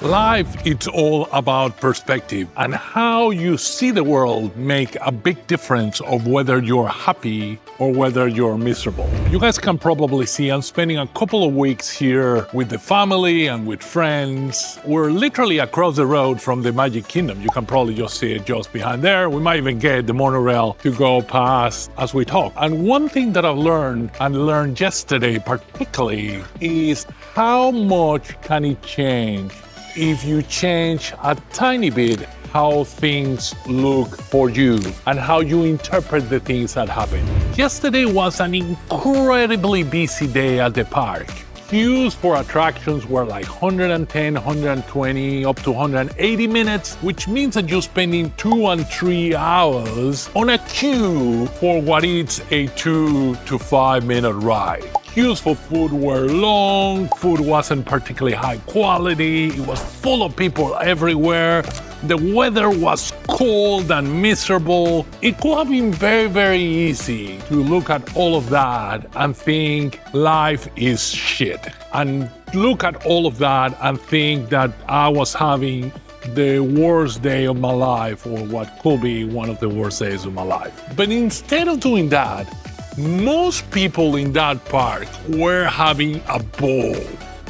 Life, it's all about perspective, and how you see the world make a big difference of whether you're happy or whether you're miserable. You guys can probably see I'm spending a couple of weeks here with the family and with friends. We're literally across the road from the Magic Kingdom. You can probably just see it just behind there. We might even get the monorail to go past as we talk. And one thing that I've learned yesterday particularly, is how much can it change if you change a tiny bit how things look for you and how you interpret the things that happen. Yesterday was an incredibly busy day at the park. Queues for attractions were like 110, 120, up to 180 minutes, which means that you're spending 2 and 3 hours on a queue for what is a 2 to 5 minute ride. Queues for food were long, food wasn't particularly high quality, it was full of people everywhere, the weather was cold and miserable. It could have been very, very easy to look at all of that and think life is shit. And look at all of that and think that I was having the worst day of my life, or what could be one of the worst days of my life. But instead of doing that, most people in that park were having a ball,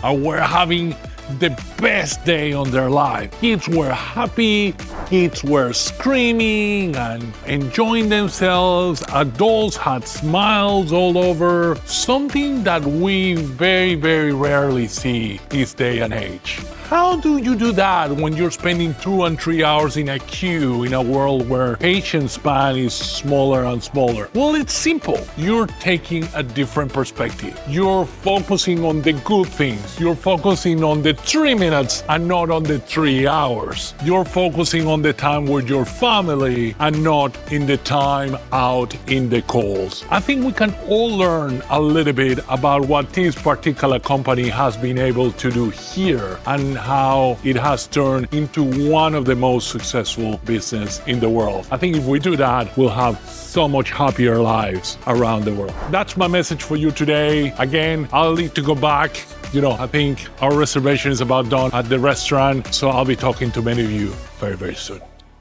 or were having the best day of their life. Kids were happy, kids were screaming and enjoying themselves, adults had smiles all over, something that we very, very rarely see this day and age. How do you do that when you're spending 2 and 3 hours in a queue in a world where patience span is smaller and smaller? Well, it's simple. You're taking a different perspective. You're focusing on the good things. You're focusing on the 3 minutes and not on the 3 hours. You're focusing on the time with your family and not in the time out in the cold. I think we can all learn a little bit about what this particular company has been able to do here and how it has turned into one of the most successful business in the world. I think if we do that, we'll have so much happier lives around the world. That's my message for you today. Again, I'll need to go back. I think our reservation is about done at the restaurant, so I'll be talking to many of you very, very soon.